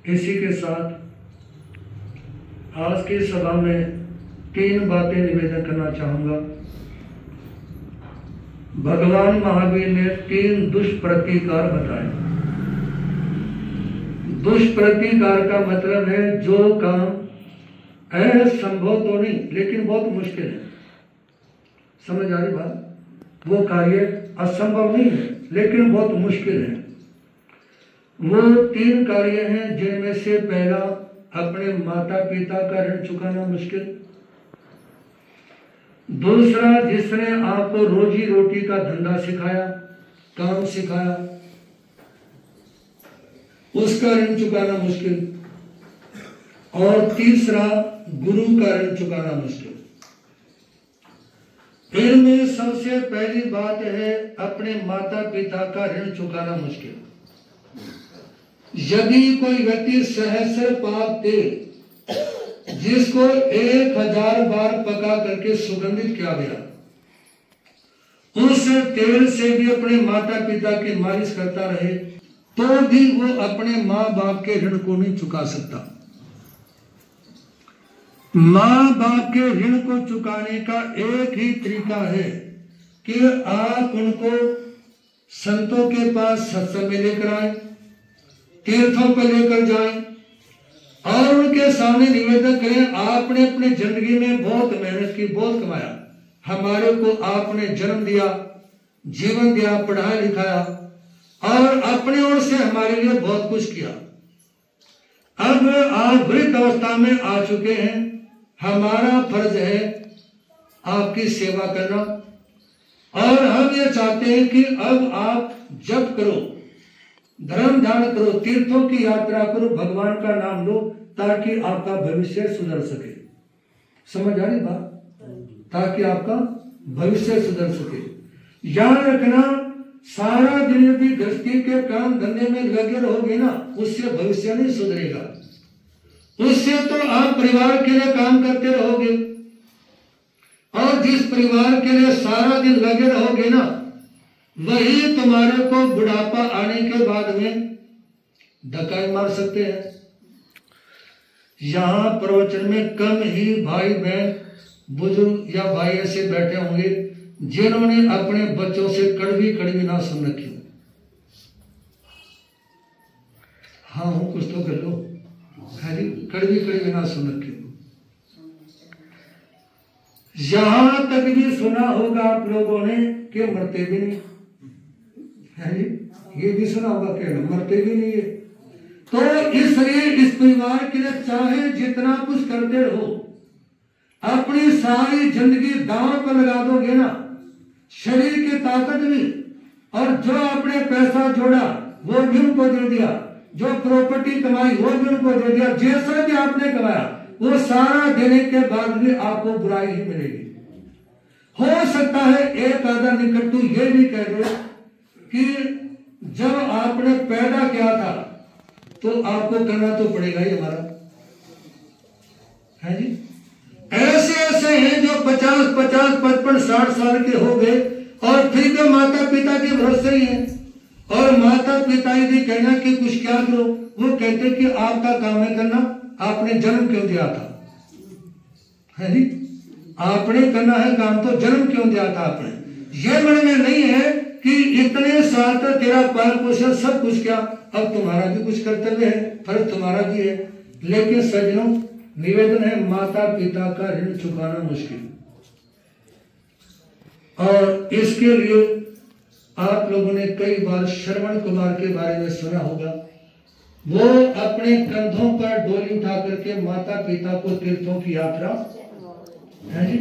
इसी के साथ आज की सभा में 3 बातें निवेदन करना चाहूंगा। भगवान महावीर ने 3 दुष्प्रतिकार बताए। दुष्प्रतिकार का मतलब है जो काम असंभव तो नहीं लेकिन बहुत मुश्किल है। समझ आ रही बात? वो कार्य असंभव नहीं है लेकिन बहुत मुश्किल है। वो 3 कार्य हैं जिनमें से पहला अपने माता पिता का ऋण चुकाना मुश्किल, दूसरा जिसने आपको रोजी रोटी का धंधा सिखाया, काम सिखाया, उसका ऋण चुकाना मुश्किल, और तीसरा गुरु का ऋण चुकाना मुश्किल। इनमें सबसे पहली बात है अपने माता पिता का ऋण चुकाना मुश्किल। यदि कोई व्यक्ति सहस्र पाक तेल जिसको 1000 बार पका करके सुगंधित किया गया, उस तेल से भी अपने माता पिता की मालिश करता रहे तो भी वो अपने माँ बाप के ऋण को नहीं चुका सकता। माँ बाप के ऋण को चुकाने का एक ही तरीका है कि आप उनको संतों के पास सत्संग में लेकर आए, तीर्थों पर लेकर जाएं और उनके सामने निवेदन करें, आपने अपने जिंदगी में बहुत मेहनत की, बहुत कमाया, हमारे को आपने जन्म दिया, जीवन दिया, पढ़ाया लिखाया और अपने ओर से हमारे लिए बहुत कुछ किया। अब आप वृद्ध अवस्था में आ चुके हैं, हमारा फर्ज है आपकी सेवा करना और हम ये चाहते हैं कि अब आप जप करो, धर्म ध्यान करो, तीर्थों की यात्रा करो, भगवान का नाम लो ताकि आपका भविष्य सुधर सके। समझ आ रही बात? ताकि आपका भविष्य सुधर सके। याद रखना, सारा दिन यदि गृहस्थी के काम धंधे में लगे रहोगे ना, उससे भविष्य नहीं सुधरेगा। उससे तो आप परिवार के लिए काम करते रहोगे और जिस परिवार के लिए सारा दिन लगे रहोगे ना, वही तुम्हारे को बुढ़ापा आने के बाद में धक्का मार सकते हैं। यहां प्रवचन में कम ही भाई बहन बुजुर्ग या भाई ऐसे बैठे होंगे जिन्होंने अपने बच्चों से कड़वी कड़वी ना सुन रखी हो। हाँ हूं, कुछ तो कर लो, कड़वी कड़वी ना सुन रखी हो। यहां तक भी सुना होगा आप लोगों ने कि मरते भी नहीं है, ये भी सुना होगा कि मरते भी नहीं है। तो इसलिए इस परिवार के लिए चाहे जितना कुछ करते रहो, अपनी सारी जिंदगी दांव पर लगा दोगे ना, शरीर की ताकत भी, और जो आपने पैसा जोड़ा वो भी उनको दे दिया, जो प्रॉपर्टी कमाई वो भी उनको दे दिया, जैसा भी आपने कमाया वो सारा देने के बाद भी आपको बुराई ही मिलेगी। हो सकता है एक आधा निकटू ये भी कह दे कि जब आपने पैदा किया था तो आपको करना तो पड़ेगा ही हमारा, है जी। ऐसे ऐसे हैं जो 50, 55, 60 साल के हो गए और फिर भी माता पिता के भरोसे ही हैं, और माता पिता यदि कहना कि कुछ क्या करो, वो कहते कि आपका काम है करना, आपने जन्म क्यों दिया था, है जी, आपने करना है काम तो जन्म क्यों दिया था आपने। ये मन में नहीं है कि इतने साल तक तेरा पालन पोषण सब कुछ किया, अब तुम्हारा भी कुछ कर्तव्य है, फर्ज तुम्हारा भी है। लेकिन सज्जनों, निवेदन है, माता पिता का ऋण चुकाना मुश्किल, और इसके लिए आप लोगों ने कई बार श्रवण कुमार के बारे में सुना होगा। वो अपने कंधों पर डोली उठा करके माता पिता को तीर्थों की यात्रा, है जी,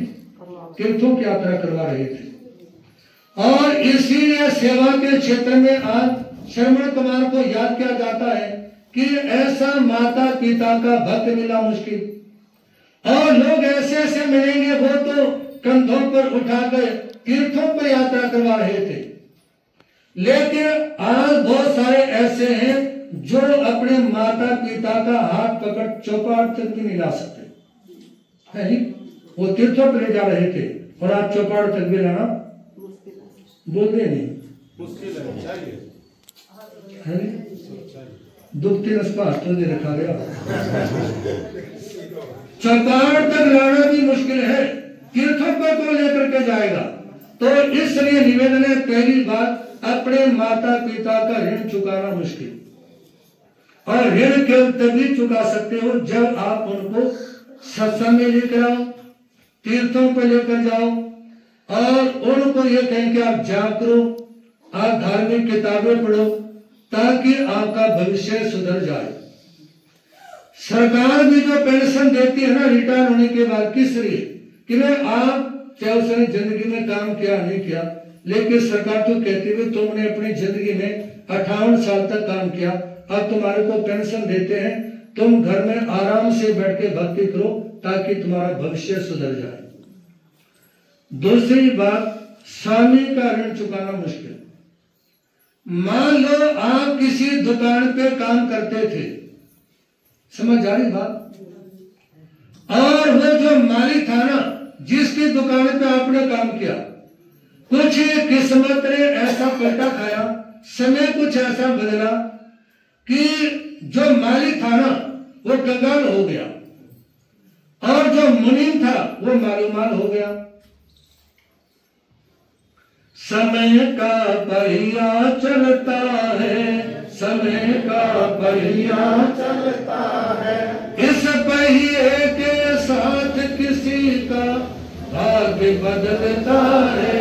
तीर्थों की यात्रा करवा रहे थे। और इसीलिए सेवा के क्षेत्र में आज श्रवण कुमार को याद किया जाता है कि ऐसा माता पिता का भक्त मिला मुश्किल, और लोग ऐसे ऐसे मिलेंगे वो तो कंधों पर उठाकर तीर्थों पर यात्रा करवा रहे थे। लेकिन आज बहुत सारे ऐसे हैं जो अपने माता पिता का हाथ पकड़ चौपाट तक भी नहीं ला सकते, है जी। वो तीर्थों पर ले जा रहे थे और आज चौपाट तक भी लाना बोलते नहीं, मुश्किल है, दुखते नस्पा हस्तों ने रखा गया। चौपाड़ तक लाना भी मुश्किल है, तीर्थों पर को लेकर के जाएगा। तो इसलिए निवेदन है, पहली बात अपने माता पिता का ऋण चुकाना मुश्किल, और ऋण केवल तभी चुका सकते हो जब आप उनको सत्संग में लेकर आओ, तीर्थों पर लेकर जाओ, और उनको ये कहें कि आप जाप करो, आप धार्मिक किताबें पढ़ो, ताकि आपका भविष्य सुधर जाए। सरकार भी जो पेंशन देती है ना रिटायर होने के बाद, किस लिए? कि भाई आप चाहे उसने जिंदगी में काम किया नहीं किया, लेकिन सरकार तो कहती है तुमने अपनी जिंदगी में 58 साल तक काम किया, अब तुम्हारे को पेंशन देते हैं, तुम घर में आराम से बैठ के भक्ति करो ताकि तुम्हारा भविष्य सुधर जाए। दूसरी बात, स्वामी का ऋण चुकाना मुश्किल। मान लो आप किसी दुकान पे काम करते थे, समझ आ रही बात, और वो जो मालिक था ना जिसकी दुकान पे आपने काम किया, कुछ किस्मत ने ऐसा पलटा खाया, समय कुछ ऐसा बदला कि जो मालिक था ना वो कंगाल हो गया, और जो मुनीम था वो मालूमाल हो गया। समय का पहिया चलता है, समय का पहिया चलता है, इस पहिए के साथ किसी का भाग्य बदलता है।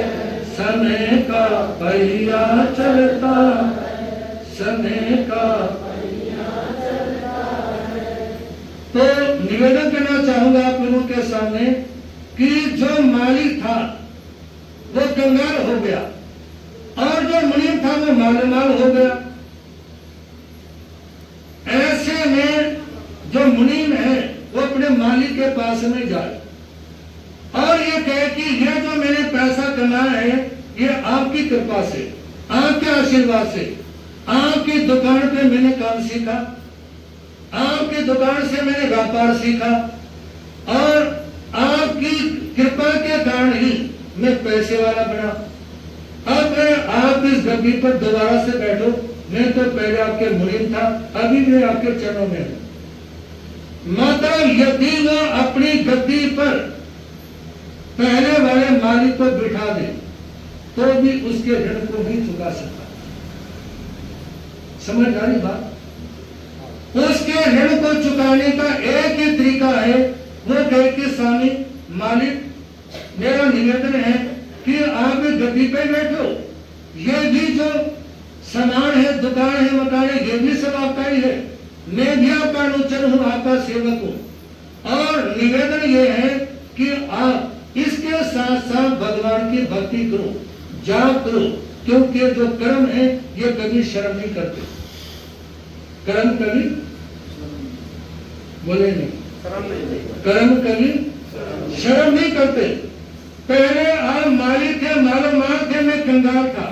समय का पहिया चलता है, समय का पहिया चलता है। तो निवेदन करना चाहूंगा आप लोगों के सामने कि जो मालिक था वो कंगाल हो गया, और जो मुनीम था वो मालूमाल हो गया। ऐसे में जो मुनीम है वो अपने मालिक के पास में जाए और ये कहे कि ये जो मैंने पैसा कमाया है ये आपकी कृपा से, आपके आशीर्वाद से, आपकी दुकान पे मैंने काम सीखा, आपकी दुकान से मैंने व्यापार सीखा, और आपकी कृपा के कारण ही मैं पैसे वाला बना। अब आप इस गद्दी पर दोबारा से बैठो, मैं तो पहले आपके मुनीम था, अभी मैं आपके चरणों में हूं। मतलब यदि वो अपनी गद्दी पर पहले वाले मालिक को बिठा दे तो भी उसके ऋण को नहीं चुका सकता। समझ आ रही बात? उसके ऋण को चुकाने का एक ही तरीका है, वो कहे कि स्वामी मालिक मेरा निवेदन है कि आप गद्दी पे बैठो, ये भी जो सामान है, दुकान है, मकान है, ये भी सब आपका ही है, मैं भी आपका अनुचर हूं, आपका सेवक हूं, और निवेदन ये है कि आप इसके साथ साथ भगवान की भक्ति करो, जाप करो, क्योंकि जो कर्म है ये कभी शर्म नहीं करते। कर्म कभी बोले नहीं, कर्म कभी शर्म नहीं करते। पहले आप मालिक थे, मालो माल थे, मैं कंगाल था,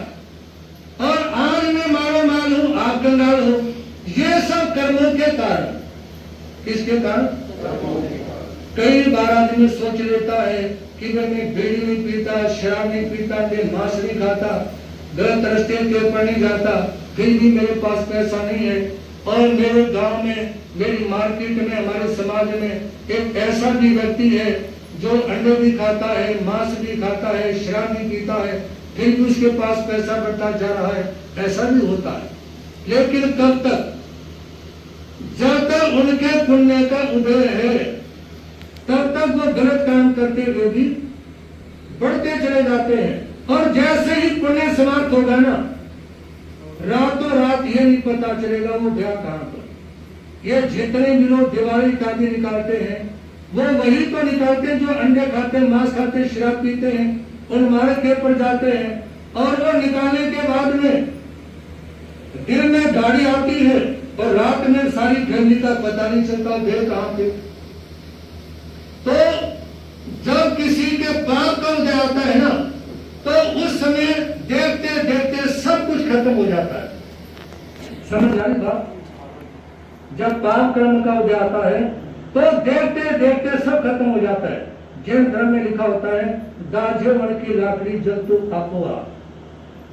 और आज मैं मालो माल हूं, आप कंगाल हो। ये सब कर्मों के कारण। किसके कारण? कई बार आदमी सोच लेता है कि मैं बीड़ी नहीं पीता, शराब नहीं पीता, मैं मांस नहीं खाता, गलत रास्ते के ऊपर नहीं जाता, फिर भी मेरे पास पैसा नहीं है, और मेरे गांव में, मेरी मार्केट में, हमारे समाज में एक ऐसा भी व्यक्ति है जो अंडे भी खाता है, मांस भी खाता है, शराब भी पीता है, फिर भी उसके पास पैसा बढ़ता जा रहा है। ऐसा भी होता है, लेकिन कब तक? जब तक उनके पुण्य का उदय है तब तक वो गलत काम करते हुए भी बढ़ते चले जाते हैं, और जैसे ही पुण्य समाप्त होगा ना, रातों रात ये नहीं पता चलेगा वो गया कहां पर। ये जितने भी लोग दिवाली इत्यादि निकालते हैं वो वही तो निकालते हैं जो अंडे खाते, मांस खाते, शराब पीते हैं, उन मार्ग के पर जाते हैं, और वो निकालने के बाद में दिन में गाड़ी आती है और रात में सारी फैमिली का पता नहीं चलता गए कहां पे। तो जब किसी के पाप का उदय आता है ना, तो उस समय देखते देखते सब कुछ खत्म हो जाता है। समझ आ रही बात? जब पाप कर्म का उदय आता है तो देखते देखते सब खत्म हो जाता है। जैन धर्म में लिखा होता है, दाझे मन की लाकड़ी जलतु तापोआ,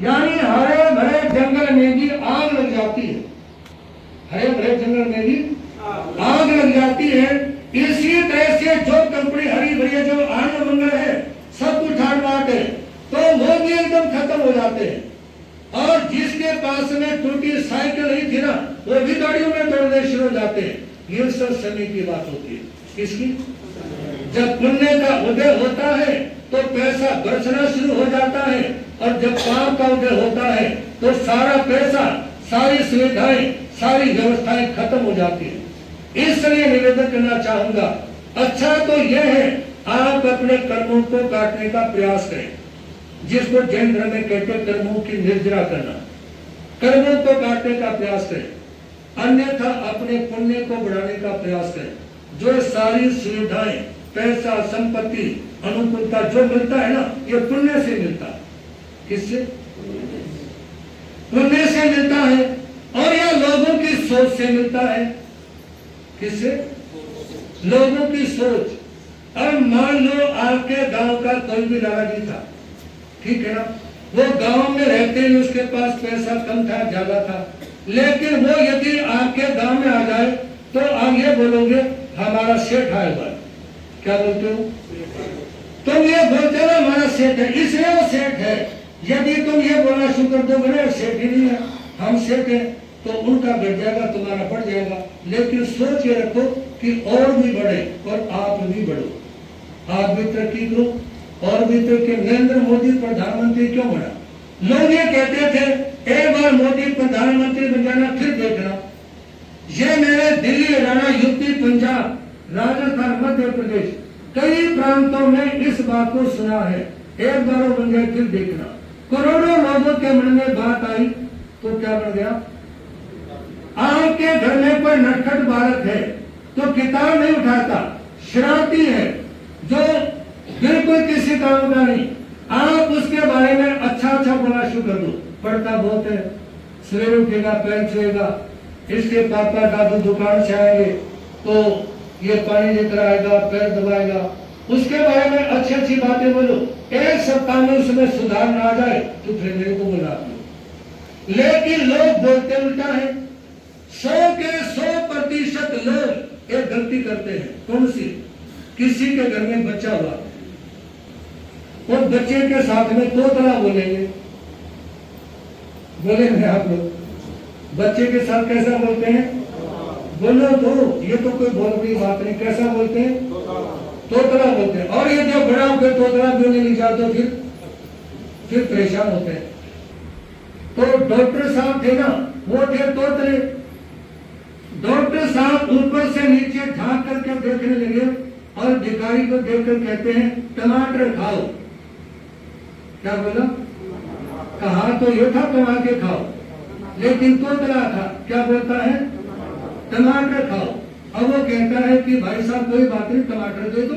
यानी हरे भरे जंगल में भी आग लग जाती है, हरे भरे जंगल में भी आग लग जाती है। इसी तरह से जो कंपनी हरी भरी जो आनंद मंगल है, सब कुछ ठाट बाट है, तो वो भी एकदम खत्म हो जाते हैं। और जिसके पास में टूटी साइकिल नहीं थी ना, वो भी गाड़ियों में दौड़ने शुरू हो जाते हैं। ये सब समय की बात होती है। किसकी? जब पुण्य का उदय होता है तो पैसा बरसना शुरू हो जाता है, और जब पाप का उदय होता है तो सारा पैसा, सारी सुविधाएं, सारी व्यवस्थाएं खत्म हो जाती है। इसलिए निवेदन करना चाहूंगा, अच्छा तो यह है आप अपने कर्मों को काटने का प्रयास करें, जिसको जैन धर्म में कहते हैं कर्मों की निर्जरा करना। कर्मों को काटने का प्रयास करें, अन्यथा अपने पुण्य को बढ़ाने का प्रयास करें। जो सारी सुविधाएं, पैसा, संपत्ति, अनुकूलता जो मिलता है ना, ये पुण्य से मिलता है। किससे? पुण्य से मिलता है। और यह लोगों की सोच से मिलता है। किससे? लोगों की सोच। अब मान लो आपके गांव का कोई भी लालाजी था, ठीक है ना, वो गांव में रहते ही उसके पास पैसा कम था, ज्यादा था, लेकिन वो यदि आपके गांव में आ जाए तो आप ये बोलोगे हमारा सेठ आएगा। क्या बोलते हो? तुम ये बोलते हो हमारा सेठ है, इसलिए वो सेठ है। यदि तुम ये बोलना शुरू कर दोगे ना सेठ ही नहीं है, हम सेठ है, तो उनका घट जाएगा, तुम्हारा बढ़ जाएगा। लेकिन सोच ये रखो कि और भी बढ़े और आप भी बढ़ो, आप भी तरक्की करो और भी तरक्की। नरेंद्र मोदी प्रधानमंत्री क्यों बना? लोग ये कहते थे एक बार मोदी प्रधानमंत्री बन जाना, फिर देखना। ये मेरे दिल्ली, हरियाणा, यूपी, पंजाब, राजस्थान, मध्य प्रदेश कई प्रांतों में इस बात को सुना है, एक बार वो बन जाए फिर देखना। करोड़ों लोगों के मन में बात आई तो क्या बन गया? आपके घर में कोई नटखट बालक है तो किताब नहीं उठाता, शरारती है, जो बिल्कुल किसी काम का नहीं, आप उसके बारे में अच्छा अच्छा बोलना शुरू कर दो। पढ़ता बहुत है, सवेरे उठेगा, पैर छुएगा, इसके पापा दादू दुकान से आएंगे तो ये पानी लेकर आएगा, पैर दबाएगा, उसके बारे में अच्छी अच्छी बातें बोलो। एक सप्ताह में उसमें सुधार ना आ जाए तो फिर मेरे को बुला दो। लेकिन लोग बोलते उल्टा है। 100 के 100% लोग एक गलती करते हैं। कौन सी? किसी के घर में बच्चा हुआ और बच्चे के साथ में तोतला बोलेंगे। बोलेंगे आप लोग बच्चे के साथ कैसा बोलते हैं? बोलो तो, ये तो कोई बहुत बड़ी बात नहीं। कैसा बोलते हैं? तोतला बोलते हैं। और ये जब बड़ा होकर तोतला बोलने नहीं जाते फिर परेशान होते हैं। तो डॉक्टर साहब थे ना, वो थे तोतले। डॉक्टर साहब ऊपर से नीचे झांक करके देखने लगे और भिखारी को देखकर कहते हैं टमाटर खाओ। क्या बोला? कहा तो ये था कमा के खाओ, लेकिन तोतला था, क्या बोलता है? टमाटर खाओ। अब वो कहता है कि भाई साहब कोई बात नहीं, टमाटर दे दो,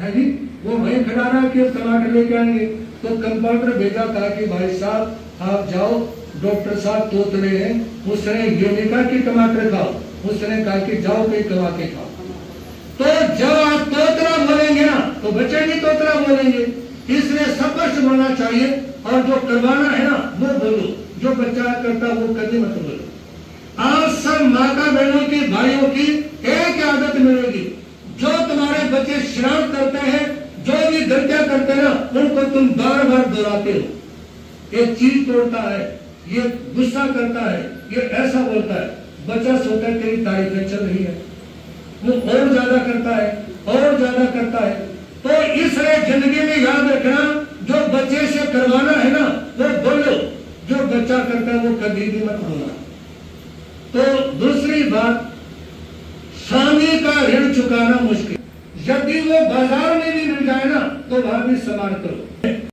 है जी। वो वहीं खड़ा रहा कि टमाटर लेके आएंगे। तो कंपाउंडर भेजा था कि भाई साहब आप जाओ, डॉक्टर साहब तोतले हैं, उसने ये नहीं कहा कि टमाटर खाओ, उसने कहा कि जाओ कोई कमा के खाओ। तो जब आप तोतला बोलेंगे ना तो बच्चे भी तोतला बोलेंगे। इसलिए स्पष्ट बोलना चाहिए, और जो करवाना है ना वो बोलो, जो बच्चा करता वो कभी मत बोलो। आप सब माता बहनों की, भाइयों की एक आदत मिलेगी, जो तुम्हारे बच्चे शरारत करते हैं, जो भी गलतियां करते हैं ना, उनको तुम बार बार दोहराते हो। एक चीज तोड़ता है, ये गुस्सा करता है, ये ऐसा बोलता है, बच्चा सोचता है तेरी तारीफें चल रही है, वो और ज्यादा करता है, और ज्यादा करता है। तो इसलिए जिंदगी में याद रखना, जो बच्चे से करवाना है ना वो बोलो, जो बच्चा करता है वो कभी भी मत बोलना। तो दूसरी बात, स्वामी का ऋण चुकाना मुश्किल। यदि वो बाजार में भी मिल जाए ना तो वहां भी सम्मान करो।